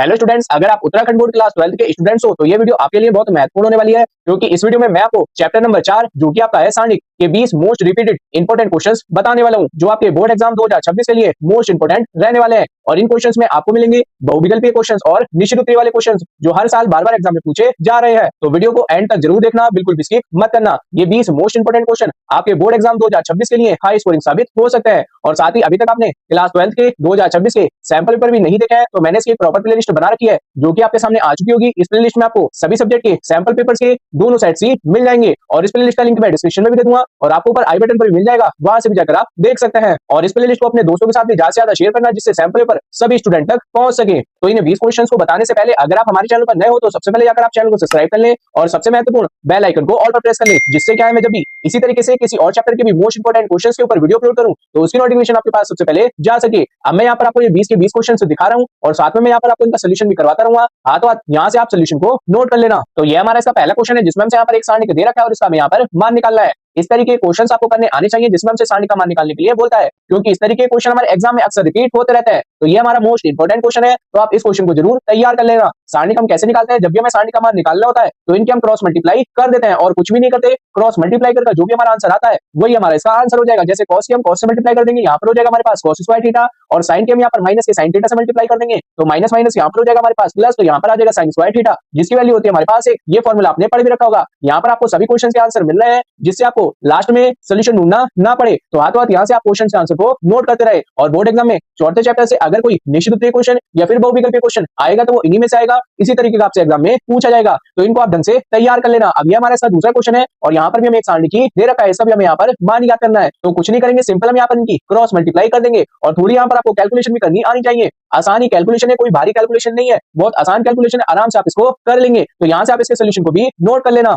Hello students, अगर आप Uttarakhand board class 12th के स्टूडेंट्स हो तो ये वीडियो आपके लिए बहुत महत्वपूर्ण होने वाली है, क्योंकि इस वीडियो में मैं आपको चैप्टर नंबर 4 जो कि आपका है सारणिक के 20 मोस्ट रिपीटेड इंपॉर्टेंट क्वेश्चंस बताने वाला हूं, जो आपके बोर्ड एग्जाम 2026 के लिए मोस्ट इंपॉर्टेंट रहने वाले हैं। और इन क्वेश्चंस में आपको मिलेंगे बहुविकल्पीय क्वेश्चंस और निश्चित उत्तरीय वाले क्वेश्चंस जो हर साल बार-बार एग्जाम में पूछे जा रहे हैं। तो वीडियो को एंड तक जरूर देखना, बिल्कुल भी स्किप मत करना। ये 20 मोस्ट इंपॉर्टेंट क्वेश्चन आपके बोर्ड एग्जाम 2026 के लिए हाई स्कोरिंग साबित हो सकते हैं। और साथ ही अभी तक आपने क्लास 12th के 2026 के सैंपल पेपर भी नहीं देखा है तो मैंने इसकी प्रॉपर प्लेलिस्ट बना रखी है, जो कि आपके सामने आ चुकी होगी। इस प्लेलिस्ट में आपको सभी सब्जेक्ट के सैंपल पेपर्स के दोनों सेट्स ही मिल जाएंगे, और इस प्लेलिस्ट का लिंक मैं डिस्क्रिप्शन में भी दे दूंगा और आपको ऊपर आई बटन पर भी मिल जाएगा, वहां से भी जाकर आप देख सकते हैं। और इस प्लेलिस्ट को अपने दोस्तों के साथ भी ज्यादा से ज्यादा शेयर करना, जिससे सैंपल पेपर सभी स्टूडेंट तक पहुंच सके। तो इन 20 क्वेश्चंस को बताने से पहले अगर आप हमारे चैनल पर नए हो तो सबसे पहले जाकर आप चैनल को सब्सक्राइब कर लें और सबसे महत्वपूर्ण बेल आइकन को ऑल पर प्रेस कर लें, जिससे क्या है मैं जब भी इसी तरीके से किसी और चैप्टर के भी मोस्ट इंपोर्टेंट क्वेश्चंस के ऊपर वीडियो अपलोड करूं तो उसकी नोटिफिकेशन आपके पास सबसे पहले जा सके। अब मैं यहाँ पर आपको ये 20 के 20 क्वेश्चन दिखा रहा हूँ और साथ में मैं यहाँ पर आपको इनका सोल्यूशन भी करवाता रहूंगा। हाथों हाथ यहाँ से आप सोल्यूशन को नोट कर लेना। तो ये हमारा इसका पहला क्वेश्चन है, जिसमें हमसे यहाँ पर एक सारणी दे रखा है और इसका हमें यहाँ पर मान निकालना है। इस तरीके के क्वेश्चंस आपको करने आने चाहिए, जिसमें हमसे सारणी का मान निकालने के लिए बोलता है, क्योंकि इस तरीके के क्वेश्चन हमारे एग्जाम में अक्सर रिपीट होते रहते हैं। तो ये हमारा मोस्ट इंपोर्टेंट क्वेश्चन है, तो आप इस क्वेश्चन को जरूर तैयार कर लेना। सारणी का हम कैसे निकालते हैं? जब भी हमें सारणी का मान निकालना होता है तो इनके हम क्रॉस मल्टीप्लाई कर देते हैं और कुछ भी नहीं करते। क्रॉस मल्टीप्लाई करके जो भी हमारा आंसर आता है वही हमारा इसका आंसर हो जाएगा। जैसे कॉस की हम कॉस से मल्टीप्लाई कर देंगे, यहाँ पर हो जाएगा हमारे पास कॉस स्क्वायर थीटा, और साइन के हम यहाँ पर माइनस के साइन थीटा से मल्टीप्लाई कर देंगे तो माइनस माइनस यहाँ पर हो जाएगा हमारे पास प्लस, तो यहाँ पर आ जाएगा साइन स्क्वायर थीटा, जिसकी वैल्यू होती है हमारे पास एक। ये फॉर्मूला आपने पढ़ भी रखा होगा। यहाँ पर आपको सभी क्वेश्चन के आंसर मिल रहे हैं, जिससे आपको लास्ट में सोल्यूशन ढूंढना ना पड़े। तो हाथों हाथ यहाँ से आप क्वेश्चन के आंसर को नोट करते रहे। और बोर्ड एग्जाम में चौथे चैप्टर से अगर कोई निश्चित उत्तरीय क्वेश्चन या फिर बहुविकल्पीय क्वेश्चन आएगा तो वो इन्हीं में से आएगा, इसी तरीके का आपसे एग्जाम में पूछा जाएगा। तो इनको आप ढंग से तैयार कर लेना। अब ये हमारे साथ दूसरा क्वेश्चन है और यहाँ पर भी हमें एक सारणी की दे रखा है, इसका भी हमें यहाँ पर मान याद करना है। तो कुछ नहीं करेंगे, सिंपल हम यहाँ पर इनकी क्रॉस मल्टीप्लाई कर देंगे और थोड़ी यहाँ पर आपको कैलकुलेशन भी करनी आनी चाहिए। आसान ही कैलकुलेशन है, कोई भारी कैलकुलेशन नहीं है, बहुत आसान कैलकुलेशन है, आराम से आप इसको कर लेंगे। तो यहाँ से आप इसके सोल्यूशन को भी नोट कर लेना।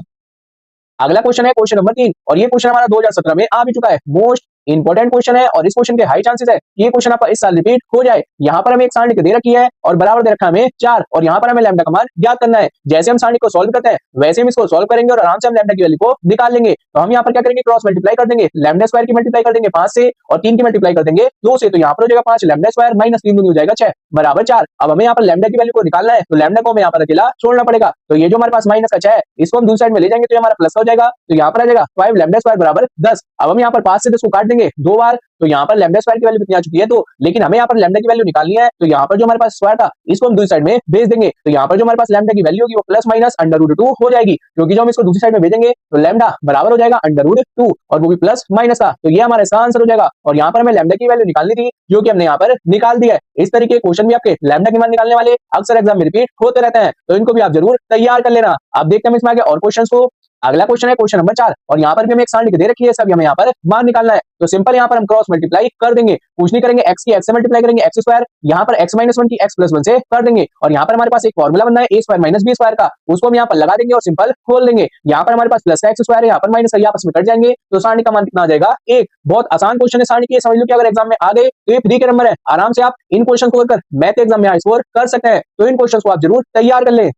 अगला क्वेश्चन है क्वेश्चन नंबर 3 और ये क्वेश्चन हमारा 2017 में आ भी चुका है। मोस्ट इंपॉर्टेंट क्वेश्चन है और इस क्वेश्चन के हाई चांसेस है कि ये क्वेश्चन आपका इस साल रिपीट हो जाए। यहाँ पर हमें एक सारणी दे रखी है और बराबर दे रखा है हमें 4 और यहाँ पर हमें लैम्डा का मान ज्ञात करना है। जैसे हम सारणी को सॉल्व करते हैं वैसे हम इसको सॉल्व करेंगे और आराम से हम लैम्डा की वैल्यू को निकाल लेंगे। तो हम यहाँ पर क्या करेंगे, क्रॉस मल्टीप्लाई कर देंगे। लैम्डा स्क्वायर की मल्टीप्लाई कर देंगे 5 से और 3 की मल्टीप्लाई कर देंगे 2 से, तो यहाँ पर हो जाएगा 5 लैम्डा स्क्वायर माइनस 3 हो जाएगा 6 बराबर 4। अब हमें यहाँ पर लैम्डा की वैल्यू को निकालना है, तो लैम्डा को हमें यहाँ पर अकेला छोड़ना पड़ेगा। तो ये जो हमारे पास माइनस का 6 है इसको हम दूसरी साइड में ले जाएंगे तो हमारा प्लस हो जाएगा। तो यहाँ पर आ जाएगा 5 लैम्डा स्क्वायर बराबर 10। अब हम यहाँ पर 5 से 10 को काट देंगे 2 बार, तो यहाँ पर लैम्डा स्क्वायर की वैल्यू कितनी आ चुकी है 2, लेकिन हमें यहाँ पर लैम्डा की वैल्यू निकालनी है। तो यहाँ पर जो हमारे पास स्क्वायर था इसको हम दूसरी साइड में भेज देंगे, तो यहाँ पर जो हमारे पास लैम्डा की वैल्यू होगी वो प्लस माइनस √2 हो जाएगी, क्योंकि जो हम इसको दूसरी साइड में भेजेंगे तो लैम्डा बराबर हो जाएगा √2 और वो भी प्लस माइनस का। तो ये हमारा इसका आंसर हो जाएगा। और यहाँ पर हमें लैम्डा की वैल्यू निकालनी थी, जो कि हमने यहाँ पर निकाल दी है। इस तरीके के क्वेश्चन भी आपके लैम्डा की मान निकालने वाले अक्सर एग्जाम में रिपीट होते रहते हैं, तो इनको भी आप जरूर तैयार कर लेना। अब देखते हैं इसमें आगे और क्वेश्चन को। अगला क्वेश्चन है क्वेश्चन नंबर 4 और यहाँ पर भी हमें एक सारणी दे रखी है, सब हमें यहाँ पर मान निकालना है। तो सिंपल यहाँ पर हम क्रॉस मल्टीप्लाई कर देंगे, कुछ नहीं करेंगे, x की x से मल्टीप्लाई करेंगे x स्क्वायर, यहाँ पर x माइनस 1 की x प्लस 1 से कर देंगे और यहाँ पर हमारे पास एक फॉर्मूला बनना है a square minus b square का, उसको हम यहाँ पर लगा देंगे और सिंपल खोल देंगे। यहाँ पर हमारे पास प्लस का x स्क्वायर है, यहाँ पर माइनस का, आपस में कट जाएंगे तो सारणी का मान कितना आ जाएगा 1। बहुत आसान क्वेश्चन है सारणी की, समझ लो कि अगर एग्जाम में आ गए तो ये फ्री के नंबर है, आराम से आप इन क्वेश्चन को कर मैथ एग्जाम में स्कोर कर सकते हैं। तो इन क्वेश्चन को आप जरूर तैयार कर लें।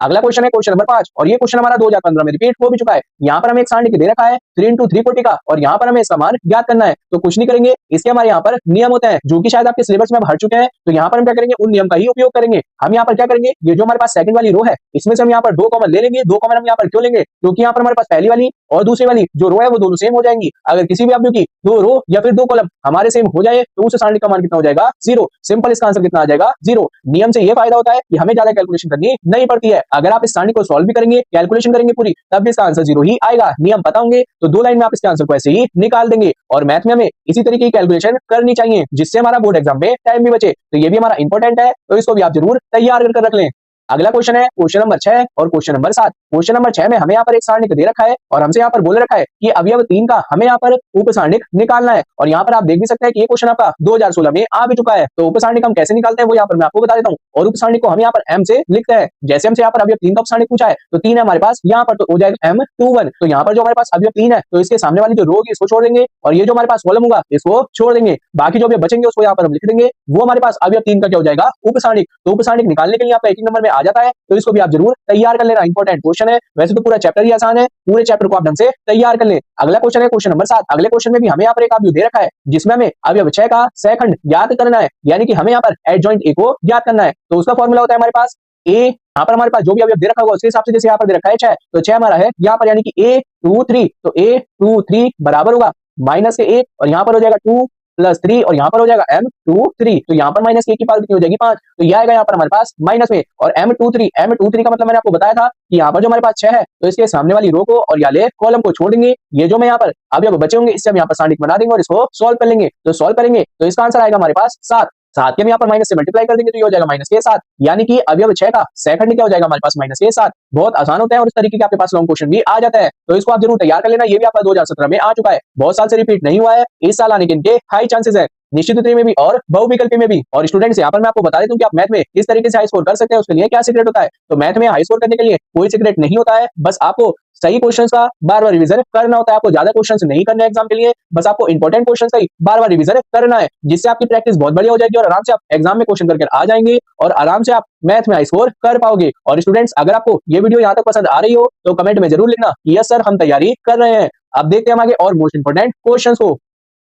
अगला क्वेश्चन है क्वेश्चन नंबर 5 और ये क्वेश्चन हमारा 2015 में रिपीट हो भी चुका है। यहाँ पर हमें एक सारणी दे रखा है 3 into 340 का और यहाँ पर हमें इसका मान ज्ञात करना है। तो कुछ नहीं करेंगे, इसके हमारे यहाँ पर नियम होते हैं जो कि शायद आपके सिलेबस में भर चुके हैं। तो यहाँ पर हम क्या करेंगे, उन नियम का ही उपयोग करेंगे। हम यहाँ पर क्या करेंगे, ये जो हमारे पास सेकंड वाली रो है इसमें से हम यहाँ पर 2 कॉमन ले लेंगे। 2 कॉमन हम यहाँ पर क्यों लेंगे, क्योंकि यहाँ पर हमारे पास पहली वाली और दूसरी वाली जो रो है वो दोनों सेम हो जाएंगी। अगर किसी भी अवयव की 2 रो या फिर 2 कॉलम हमारे सेम हो जाए तो उस सारणी का मान कितना हो जाएगा 0। सिंपल, इसका आंसर कितना आ जाएगा 0। नियम से ये फायदा होता है कि हमें ज्यादा कैलकुलेशन करनी नहीं पड़ती है। अगर आप इस सारणी को सॉल्व भी करेंगे, कैलकुलेशन करेंगे पूरी, तब भी इसका आंसर 0 ही आएगा। नियम पता होंगे तो 2 लाइन में आप इसके आंसर को ऐसे ही निकाल देंगे। और मैथ में हमें इसी तरीके की कैलकुलेशन करनी चाहिए, जिससे हमारा बोर्ड एग्जाम में टाइम भी बचे। तो ये भी हमारा इंपॉर्टेंट है, तो इसको भी आप जरूर तैयार कर रख लें। अगला क्वेश्चन है क्वेश्चन नंबर 6 और क्वेश्चन नंबर 7। क्वेश्चन नंबर 6 में हमें यहाँ पर एक सारणिक दे रखा है और हमसे यहाँ पर बोल रखा है कि अवयव 3 का हमें यहाँ पर उपसारणिक निकालना है। और यहाँ पर आप देख भी सकते हैं कि ये क्वेश्चन आपका 2016 में आ भी चुका है। तो उपसारणिक हम कैसे निकालते हैं वो यहाँ पर मैं आपको बता देता हूँ। और उपसारणिक को हम यहाँ पर m से लिखते हैं। जैसे हमसे यहाँ पर अवयव 3 का उपसारणिक पूछा है तो 3 है हमारे पास यहाँ पर, तो हो जाएगा m21। तो यहाँ पर जो हमारे पास अवयव 3 है तो इसके सामने वाली जो रो होगी इसको छोड़ देंगे और ये जो हमारे पास कॉलम होगा इसको छोड़ देंगे। बाकी जो अवयव बचेंगे उसको यहाँ पर हम लिख देंगे, वो हमारे पास अवयव 3 का क्या हो जाएगा उपसारणिक। तो उपसारणिक निकालने के लिए आपका एक नंबर में आ आ जाता है तो इसको भी आप जरूर तैयार कर लेना, इंपॉर्टेंट क्वेश्चन है। वैसे तो पूरा चैप्टर ही आसान है, पूरे चैप्टर को आप ढंग से तैयार कर ले। अगला क्वेश्चन है क्वेश्चन नंबर 7। अगले क्वेश्चन में भी हमें यहाँ पर एक अवयव दे रखा है जिसमें हमें अवयव 6 का सहखंड ज्ञात करना है, यानी कि हमें यहाँ पर एडजॉइंट ए को ज्ञात करना है। तो उसका फॉर्मूला होता है हमारे पास ए, यहाँ पर हमारे पास जो भी अवयव दे रखा होगा उसके हिसाब से, जैसे यहाँ पर दे रखा है 6, तो 6 हमारा है यहाँ पर, यानी कि A23, तो A23 बराबर होगा माइनस के 1 और यहाँ पर हो जाएगा 2 प्लस 3 और यहाँ पर हो जाएगा M23, तो यहाँ पर माइनस के की पावर कितनी हो जाएगी 5, तो यह आएगा यहाँ पर हमारे पास माइनस में। और M23 का मतलब मैंने आपको बताया था कि यहाँ पर जो हमारे पास 6 है तो इसके सामने वाली रो को और याले कॉलम को छोड़ देंगे। ये जो मैं यहाँ पर अवयव बचे होंगे इससे हम यहाँ पर सारणिक बना देंगे और इसको सॉल्व कर लेंगे। तो सॉल्व करेंगे तो इसका आंसर आएगा हमारे पास 7। 7 के हम यहाँ पर माइनस से मल्टीप्लाई कर देंगे तो ये हो जाएगा माइनस के 7, यानी कि अवयव 6 का सेकंड क्या हो जाएगा हमारे पास माइनस के 7। बहुत आसान होता है और इस तरीके के आपके पास लॉन्ग क्वेश्चन भी आ जाता है, तो इसको आप जरूर तैयार कर लेना। ये भी आपका 2017 में आ चुका है, बहुत साल से रिपीट नहीं हुआ है, इस साल आने के इनके हाई चांसेस है, निश्चित उत्तरी में भी और बहुविकल्पी में भी। और स्टूडेंट्स यहाँ पर मैं आपको बता देता हूँ कि आप मैथ में किस तरीके से हाई स्कोर कर सकते हैं, उसके लिए क्या सीक्रेट होता है। तो मैथ में हाई स्कोर करने के लिए कोई सीक्रेट नहीं होता है, बस आपको सही क्वेश्चंस का बार बार रिवीजन करना होता है। आपको ज्यादा क्वेश्चंस नहीं करने एग्जाम के लिए, बस आपको इंपॉर्टेंट क्वेश्चंस का ही बार बार रिवीजन करना है, जिससे आपकी प्रैक्टिस बहुत बढ़िया हो जाएगी और आराम से आप एग्जाम में क्वेश्चन करके आ जाएंगे और आराम से आप मैथ में हाई स्कोर कर पाओगे। और स्टूडेंट्स अगर आपको ये वीडियो यहाँ तक पसंद आ रही हो तो कमेंट में जरूर लिखना कि यस सर हम तैयारी कर रहे हैं। अब देखते हैं हम आगे और मोस्ट इंपोर्टेंट क्वेश्चंस को।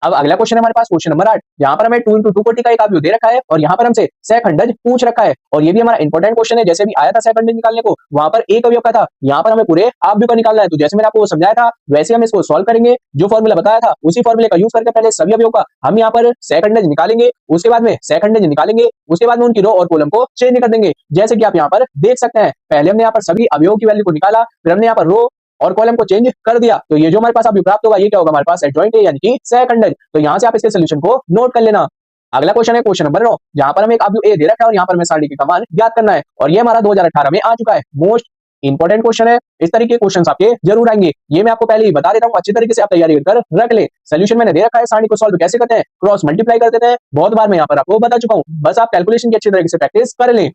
अब अगला क्वेश्चन है हमारे पास क्वेश्चन नंबर 8। यहाँ पर हमें 2 into 2 कोटि का एक अवयव दे रखा है और यहाँ पर हमसे सहखंडज पूछ रखा है, और ये भी हमारा इंपॉर्टेंट क्वेश्चन है। जैसे भी आया था सहखंडज निकालने को, वहां पर एक अवयव का था, यहाँ पर हमें पूरे अवयव का निकालना है। तो जैसे मैंने आपको समझाया था वैसे हम इसको सॉल्व करेंगे, जो फॉर्मूला बताया था उसी फॉर्मूले का यूज करके पहले सभी अवयव का हम यहाँ पर सहखंडज निकालेंगे, उसके बाद में सहखंडज निकालेंगे, उसके बाद में उनकी रो और कॉलम को चेंज कर देंगे। जैसे कि आप यहाँ पर देख सकते हैं, पहले हमने यहाँ पर सभी अवयवों की वैल्यू को निकाला, फिर हमने यहाँ पर रो और कॉलम को चेंज कर दिया, तो ये जो हमारे पास अभी प्राप्त होगा ये क्या होगा हमारे पास एडजॉइंट है, यानी कि सहखंडज। तो यहाँ से आप इसके सोल्यूशन को नोट कर लेना। अगला क्वेश्चन है क्वेश्चन नंबर 9। जहां पर हमें एक अवयव ए दे रखा है और यहाँ पर हमें सारणी का मान ज्ञात करना है, और ये हमारा 2018 में आ चुका है। मोस्ट इंपॉर्टेंट क्वेश्चन है, इस तरीके के क्वेश्चन आपके जरूर आएंगे, ये मैं आपको पहले ही बता देता हूँ, अच्छी तरीके से आप तैयारी कर रख ले। सोल्यूशन मैंने दे रखा है, सारणी को सॉल्व कैसे करते हैं, क्रॉस मल्टीप्लाई कर देते हैं, बहुत बार मैं यहाँ पर आपको बता चुका हूँ, बस आप कैलकुलेशन की अच्छी तरीके से प्रैक्टिस कर लें।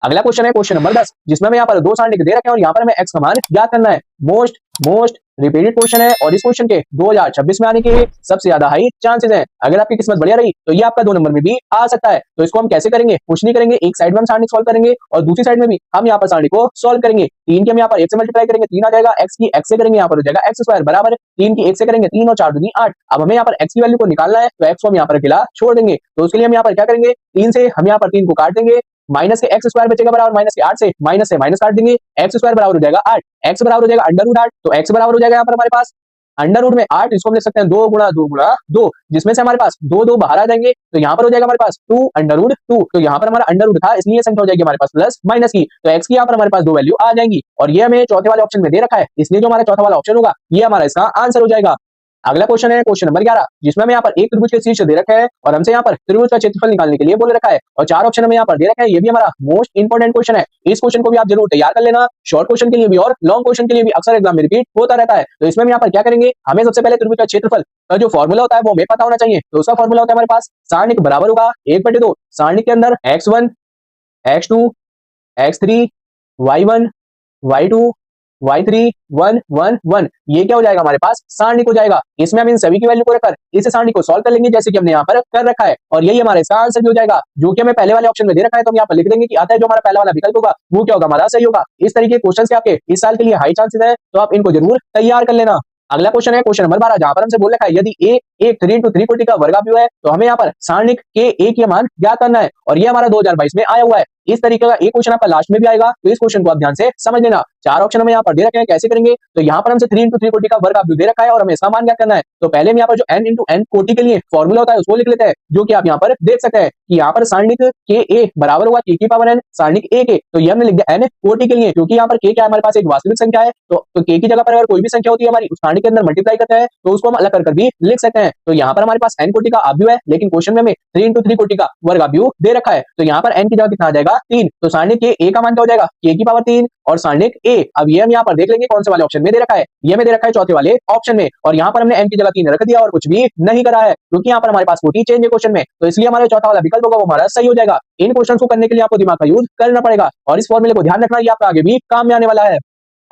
अगला क्वेश्चन है क्वेश्चन नंबर 10, जिसमें हमें यहाँ पर दो सारणी दे रखे हैं और यहाँ पर हमें x का मान ज्ञात करना है। मोस्ट रिपीटेड क्वेश्चन है और इस क्वेश्चन के 2026 में आने के सबसे ज्यादा हाई चांसेस हैं। अगर आपकी किस्मत बढ़िया रही तो ये आपका 2 नंबर में भी आ सकता है। तो इसको हम कैसे करेंगे, कुछ नहीं करेंगे, एक साइड में हम सारणी सॉल्व करेंगे और दूसरी साइड में भी हम यहाँ पर सारणी को सॉल्व करेंगे। 3 की हम यहाँ पर 1 से मल्टीप्लाई करेंगे 3 आ जाएगा, x की x से करेंगे यहाँ पर हो जाएगा x स्क्वायर बराबर 3 की 1 से करेंगे 3 और 4 दूनी 8। अब हमें यहाँ पर x की वैल्यू को निकालना है, तो x को हम यहाँ पर अकेला छोड़ देंगे। तो उसके लिए हम यहाँ पर क्या करेंगे, 3 से हम यहाँ पर 3 को काट देंगे, माइनस के x स्क्वायर बचेगा बराबर माइनस के 8 से माइनस काट देंगे, x स्क्वायर बराबर हो जाएगा 8, x बराबर हो जाएगा अंडर रूट 8, तो x बराबर हो जाएगा यहाँ पर हमारे पास अंडर रूट में 8, इसको हम लिख सकते हैं 2 गुणा 2 गुणा 2, जिसमें से हमारे पास 2 बाहर आ जाएंगे, तो यहाँ पर हो जाएगा हमारे पास 2 अंडर रूट 2। तो यहाँ पर हमारा अंडर रूट था इसलिए संख्या हो जाएगी हमारे पास प्लस माइनस की, तो x की यहाँ पर हमारे पास 2 वैल्यू आ जाएंगी और ये हमें चौथे वाले ऑप्शन में दे रखा है, इसलिए जो हमारा चौथा वाला ऑप्शन होगा ये हमारा इसका आंसर हो जाएगा। अगला क्वेश्चन है क्वेश्चन नंबर 11, जिसमें हमें यहाँ पर एक त्रिभुज के शीर्ष दे रखा है और हमसे यहाँ पर त्रिभुज का क्षेत्रफल निकालने के लिए बोल रखा है और 4 ऑप्शन हमें यहाँ पर दे रखा है। ये भी हमारा मोस्ट इंपोर्टेंट क्वेश्चन है, इस क्वेश्चन को भी आप जरूर तैयार कर लेना, शॉर्ट क्वेश्चन के लिए भी और लॉन्ग क्वेश्चन के लिए भी अक्सर एग्जाम में रिपीट होता रहता है। तो इसमें हम यहाँ पर क्या करेंगे, हमें सबसे पहले त्रिभुज का क्षेत्रफल का जो फॉर्मूला होता है वो हमें पता होना चाहिए। तो उसका फॉर्मूला होता है हमारे पास सारणिक बराबर होगा 1/2, सारणिक के अंदर x1 x2 x3 y1 y2 y3 1 1 1, ये क्या हो जाएगा हमारे पास सारणी हो जाएगा। इसमें हम इन सभी की वैल्यू को रखकर इस सारणी को सॉल्व कर लेंगे जैसे कि हमने यहाँ पर कर रखा है, और यही हमारे इसका आंसर भी हो जाएगा, जो कि हमें पहले वाले ऑप्शन में दे रखा है। तो हम यहाँ पर लिख देंगे कि आता है जो हमारा पहला वाला विकल्प होगा वो क्या होगा हमारा सही होगा। इस तरीके के क्वेश्चन के आपके इस साल के लिए हाई चांसेस है, तो आप इनको जरूर तैयार कर लेना। अगला क्वेश्चन है क्वेश्चन नंबर 12, जहां पर हमसे बोल रखा है यदि a एक 3 into 3 कोटि का वर्गाव्यूह है तो हमें यहाँ पर सारणिक के a की मान ज्ञात करना है, और ये हमारा 2022 में आया हुआ है। इस तरीके का एक क्वेश्चन आपका लास्ट में भी आएगा, तो इस क्वेश्चन को आप ध्यान से समझ लेना। 4 ऑप्शन हमें यहाँ पर दे रखे हैं, कैसे करेंगे, तो यहाँ पर हमसे 3 into 3 कोटि का वर्गाव्यूह दे रखा है और हमें इसका मान ज्ञात करना है। तो पहले हम यहाँ पर जो n into n कोटि के लिए फॉर्मूला होता है उसको लिख लेते हैं, जो कि आप यहाँ पर देख सकते हैं कि यहाँ पर सारणिक के a बराबर होगा k की पावर n सारणिक a के, तो ये हमने लिख दिया n कोटि के लिए, क्योंकि यहाँ पर k क्या है हमारे पास एक वास्तविक संख्या है, तो k की जगह पर अगर कोई भी संख्या होती है हमारी उस सारणी के अंदर मल्टीप्लाई करते हैं तो उसको हम अलग कर भी लिख सकते हैं। तो यहाँ पर हमारे पास n कोटि का अवयव है, लेकिन क्वेश्चन में हमें 3 into 3 कोटि का वर्गाव्यूह दे रखा है, तो यहाँ पर n की जगह कितना आ जाएगा 3, तो सारणिक के a का मान क्या हो जाएगा k की पावर 3 और सारणिक a। अब ये हम यहाँ पर देख लेंगे कौन से वाले ऑप्शन में दे रखा है, ये हमें दे रखा है चौथे वाले ऑप्शन में, और यहाँ पर हमने n की जगह 3 रख दिया और कुछ भी नहीं करा है, क्योंकि यहाँ पर हमारे पास कोटि चेंज है क्वेश्चन में, तो इसलिए हमारा चौथा वाला विकल्प होगा वो हमारा सही हो जाएगा। इन क्वेश्चन को करने के लिए आपको दिमाग का यूज करना पड़ेगा और इस फॉर्मूले को ध्यान रखना, ये आपका आगे भी काम में आने वाला है।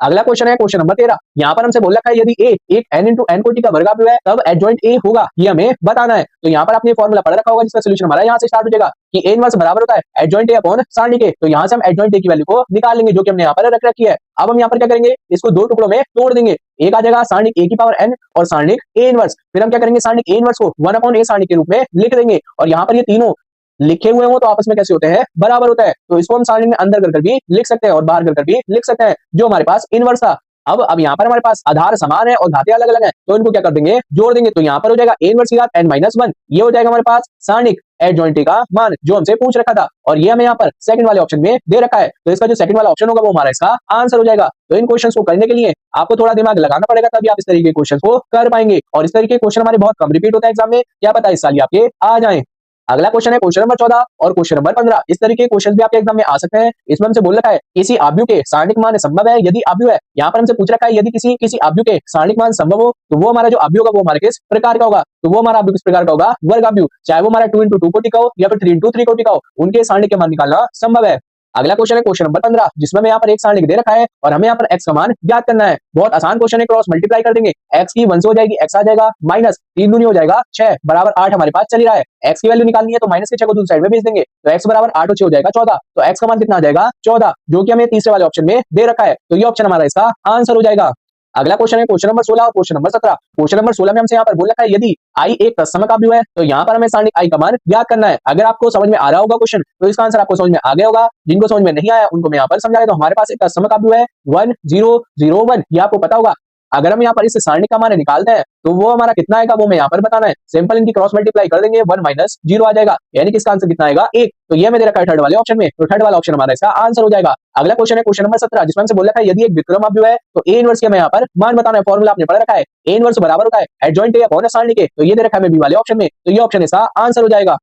अगला क्वेश्चन है क्वेश्चन नंबर 13। यहाँ पर हमसे बोल रखा है यदि ए एक n इंटू एन कोटि का वर्गाव्यू है तब एडजॉइंट ए होगा, ये हमें बताना है। तो यहाँ पर आपने फॉर्मूला पढ़ रखा होगा जिसका सोल्यूशन हमारा यहाँ से स्टार्ट हो जाएगा कि ए इनवर्स बराबर होता है एडजॉइंट ए अपॉन सारणिक ए। तो यहाँ से हम एडजॉइंट ए की वैल्यू को निकाल लेंगे जो कि हमने यहाँ पर रख रखी है। अब हम यहाँ पर क्या करेंगे, इसको दो टुकड़ों में तोड़ देंगे। एक आ जाएगा सारणिक ए की पावर n और सारणिक ए इनवर्स। फिर हम क्या करेंगे, सारणिक ए इनवर्स को 1 अपॉन ए सारणिक के रूप में लिख देंगे। और यहाँ पर ये तीनों लिखे हुए हो तो आपस में कैसे होते हैं, बराबर होता है। तो इसको हम सारणी में अंदर कर भी लिख सकते हैं और बाहर कर भी लिख सकते हैं, जो हमारे पास इनवर्स था। अब यहाँ पर हमारे पास आधार समान है और घाते अलग अलग है, तो इनको क्या कर देंगे, जोड़ देंगे। तो यहाँ पर हो जाएगा a इनवर्स की घात n-1, ये हो जाएगा हमारे पास सारणिक एडजॉइंट ए का मान जो हमसे पूछ रखा था। और ये हमें यहाँ पर सेकंड वाले ऑप्शन में दे रखा है, तो इसका जो सेकंड वाला ऑप्शन होगा वो हमारा इसका आंसर हो जाएगा। तो इन क्वेश्चंस को करने के लिए आपको थोड़ा दिमाग लगाना पड़ेगा, तभी आप इस तरीके के क्वेश्चंस को कर पाएंगे। और इस तरीके के क्वेश्चन हमारे बहुत कम रिपीट होता है एग्जाम में, क्या पता इस साल ये आपके आ जाए। अगला क्वेश्चन है क्वेश्चन नंबर 14 और क्वेश्चन नंबर 15। इस तरीके के क्वेश्चन भी आपके एग्जाम में आ सकते हैं। इसमें हमसे बोल रखा है किसी आव्यूह के सारणिक मान संभव है यदि आव्यूह है। यहाँ पर हमसे पूछ रखा है यदि किसी आव्यूह के सारणिक मान संभव हो तो वो हमारा जो आव्यूह होगा वो हमारे किस प्रकार का होगा, तो वो हमारा आव्यूह किस प्रकार का होगा, वर्ग आव्यूह। चाहे वो हमारा 2 इंटू 2 कोटि का हो या फिर 3 इंटू 3 कोटि का हो, उनके सारणिक के मान निकालना संभव है। अगला क्वेश्चन है क्वेश्चन नंबर 15, जिसमें हमें यहाँ पर एक सारणिक दे रखा है और हमें यहाँ पर x का मान ज्ञात करना है। बहुत आसान क्वेश्चन है, क्रॉस मल्टीप्लाई कर देंगे। x की 1 से हो जाएगी x आ जाएगा, माइनस 3 दूनी हो जाएगा 6 बराबर 8 हमारे पास चल रहा है। x की वैल्यू निकालनी है तो माइनस के 6 को दूसरी साइड में भेज देंगे, तो x बराबर 8 और 6 हो जाएगा 14। तो x का मान कितना आ जाएगा, 14, जो कि हमें तीसरे वाले ऑप्शन में दे रखा है। तो ये ऑप्शन हमारा इसका आंसर हो जाएगा। अगला क्वेश्चन है क्वेश्चन नंबर 16 और क्वेश्चन नंबर 17। क्वेश्चन नंबर 16 में हमसे यहाँ पर बोल रखा है यदि आई एक तत्समक आव्यूह है तो यहाँ पर हमें सारणिक आई का मान ज्ञात करना है। अगर आपको समझ में आ रहा होगा क्वेश्चन तो इसका आंसर आपको समझ में आ गया होगा। जिनको समझ में नहीं आया उनको मैं यहाँ पर समझा देता हूँ। हमारे पास एक तत्समक आव्यूह है 1 0 0 1, ये आपको पता होगा। अगर हम यहाँ पर इस सारणिक का मान निकालते हैं तो वो हमारा कितना आएगा वो मैं यहाँ पर बताना है। सिंपल इनकी क्रॉस मल्टीप्लाई कर देंगे, 1 माइनस 0 आ जाएगा, यानी कि इसका आंसर कितना आएगा, 1। तो ये मैं दे रखा है थर्ड वाले ऑप्शन में, तो थर्ड वाला ऑप्शन हमारा इसका आंसर हो जाएगा। अगला क्वेश्चन है क्वेश्चन नंबर 17, जिसमें हमसे बोल रखा है यदि एक विक्रम आव्यूह है तो ए इनवर्स के हमें यहाँ पर मान बताना है। फॉर्मूला आपने पढ़ रखा है, ए इनवर्स बराबर होता है एडजॉइंट ए अपॉन सारणिक ए, तो ये दे रखा है बी वाले ऑप्शन में, तो ये ऑप्शन इसका आंसर हो जाएगा।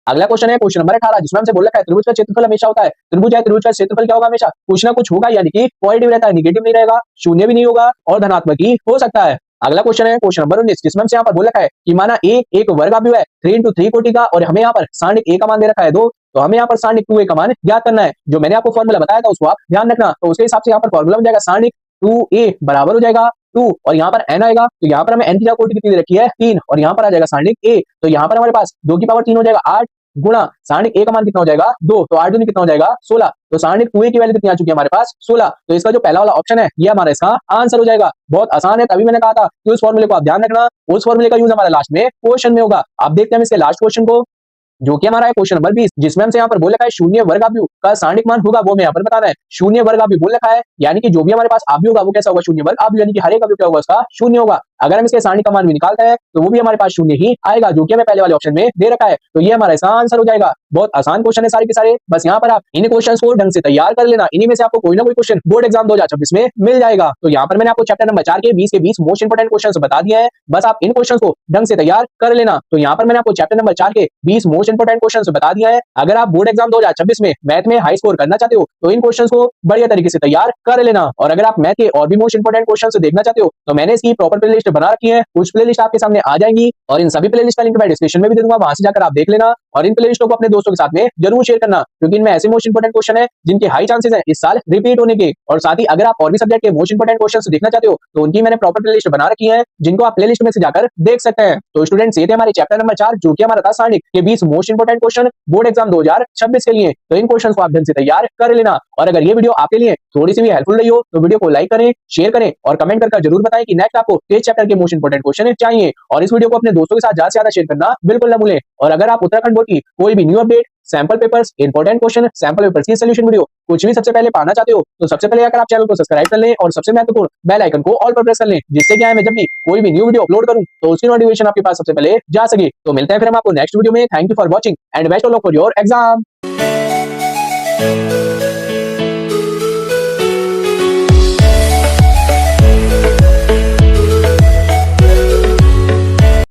अगला क्वेश्चन है क्वेश्चन नंबर 18, जिसमें हमसे बोल रखा है त्रिभुज का क्षेत्रफल हमेशा होता है। त्रिभुज है, त्रिभुज का क्षेत्रफल क्या होगा, हमेशा कुछ ना कुछ होगा, यानी कि पॉजिटिव रहता है, निगेटिव नहीं रहेगा, शून्य भी नहीं होगा और धनात्मक ही हो सकता है। अगला क्वेश्चन है क्वेश्चन नंबर 19, जिसमें हमसे यहाँ पर बोल रखा है कि माना ए एक वर्ग आव्यूह है 3 इंटू 3 कोटि का और हमें यहाँ पर सारणिक ए का मान दे रखा है 2, तो हमें यहाँ पर सारणिक 2a का मान ज्ञात करना है। जो मैंने आपको फॉर्मूला बताया था उसको आप ध्यान रखना, तो उसके हिसाब से यहाँ पर फॉर्मूला बन जाएगा सारणिक 2a बराबर हो जाएगा 2 और यहाँ पर n आएगा, तो यहाँ पर हमें n की कोटि कितनी दे रखी है 3 और यहाँ पर आ जाएगा सारणिक a, तो यहाँ पर हमारे पास 2 की पावर 3 हो जाएगा 8 गुणा सारणिक a का मान कितना हो जाएगा 2, तो 8 दूनी कितना हो जाएगा 16, तो सारणिक 2a की वैल्यू कितनी आ चुकी है हमारे पास 16। तो इसका जो पहला वाला ऑप्शन है ये हमारा इसका आंसर हो जाएगा। बहुत आसान है, तभी मैंने कहा था कि उस फॉर्मूले को आप ध्यान रखना, उस फॉर्मूले का यूज हमारा लास्ट में क्वेश्चन में होगा। आप देखते हैं इसके लास्ट क्वेश्चन को, जो कि हमारा है क्वेश्चन नंबर 20, जिसमें हमसे यहाँ पर बोल रखा है शून्य वर्ग आव्यूह का सारणिक मान होगा वो मैं यहाँ पर बताना है। शून्य वर्ग आव्यूह बोल रखा है, यानी कि जो भी हमारे पास आव्यूह होगा वो कैसा होगा, शून्य वर्ग आव्यूह, यानी कि हर एक आव्यूह क्या होगा उसका शून्य होगा। अगर हम इसके सारणिक का मान भी निकालते हैं तो वो भी हमारे पास शून्य ही आएगा, जो कि हमें पहले वाले ऑप्शन में दे रखा है। तो ये हमारा इसका आंसर हो जाएगा। बहुत आसान क्वेश्चन है सारे के सारे, बस यहाँ पर आप इन क्वेश्चंस को ढंग से तैयार कर लेना, इन्हीं में से आपको कोई ना कोई क्वेश्चन बोर्ड एग्जाम 2026 में मिल जाएगा। तो यहाँ पर मैंने आपको चैप्टर नंबर 4 के 20 के 20 मोस्ट इंपोर्टेंट क्वेश्चंस बता दिए हैं, बस आप इन क्वेश्चंस को ढंग से तैयार कर लेना। तो यहाँ पर मैंने आपको चैप्टर नंबर 4 के 20 मोस्ट इंपोर्टेंट क्वेश्चंस बता दिया है। अगर आप बोर्ड एग्जाम 2026 में मैथ में हाई स्कोर करना चाहते हो तो इन क्वेश्चंस को बढ़िया तरीके से तैयार कर लेना। और अगर आप मैथ के और भी मोस्ट इंपोर्टेंट क्वेश्चंस देखना चाहते हो तो मैंने इसकी प्रॉपर प्लेलिस्ट बना रखी है, कुछ प्लेलिस्ट आपके सामने आ जाएंगी और इन सभी प्लेलिस्ट का लिंक मैं डिस्क्रिप्शन में भी दे दूंगा, वहां से जाकर आप देख लेना। और इन प्लेलिस्टों को अपने दोस्तों के साथ में जरूर शेयर करना, क्योंकि इनमें ऐसे मोस्ट इंपोर्टेंट क्वेश्चन है जिनके हाई चांसेस है इस साल रिपीट होने के। और साथ ही अगर आप और भी सब्जेक्ट के मोस्ट इंपोर्टेंट क्वेश्चंस देखना चाहते हो तो उनकी मैंने प्रॉपर प्लेलिस्ट बना रखी है, जिनको आप प्लेलिस्ट में से जाकर देख सकते हैं। तो स्टूडेंट्स, ये थे हमारे चैप्टर नंबर 4, जो कि हमारा था सारणिक के 20 most important question board exam 2026 के लिए। तो इन क्वेश्चंस को आप ढंग से तैयार कर लेना। और अगर ये वीडियो आपके लिए थोड़ी सी भी हेल्पफुल रही हो तो वीडियो को लाइक करें, शेयर करें और कमेंट करके जरूर बताएं कि नेक्स्ट आपको किस चैप्टर के मोस्ट इंपोर्टेंट क्वेश्चन चाहिए। और इस वीडियो को अपने दोस्तों के साथ ज्यादा से ज्यादा शेयर करना बिल्कुल ना भूलें। और अगर आप उत्तराखंड बोर्ड की कोई भी new update, sample papers, important question, sample papers की सॉल्यूशन वीडियो कुछ भी सबसे पहले पाना चाहते हो तो सबसे पहले अगर आप चैनल को सब्सक्राइब कर लें और सबसे महत्वपूर्ण बेल आइकन को ऑल पर प्रेस कर लें, जिससे क्या है मैं जब भी कोई भी न्यू वीडियो अपलोड करूं तो उसकी नोटिफिकेशन आपके पास सबसे पहले जा सके। तो मिलते हैं फिर हम आपको नेक्स्ट वीडियो में। Thank you for watching and best of luck for your exam.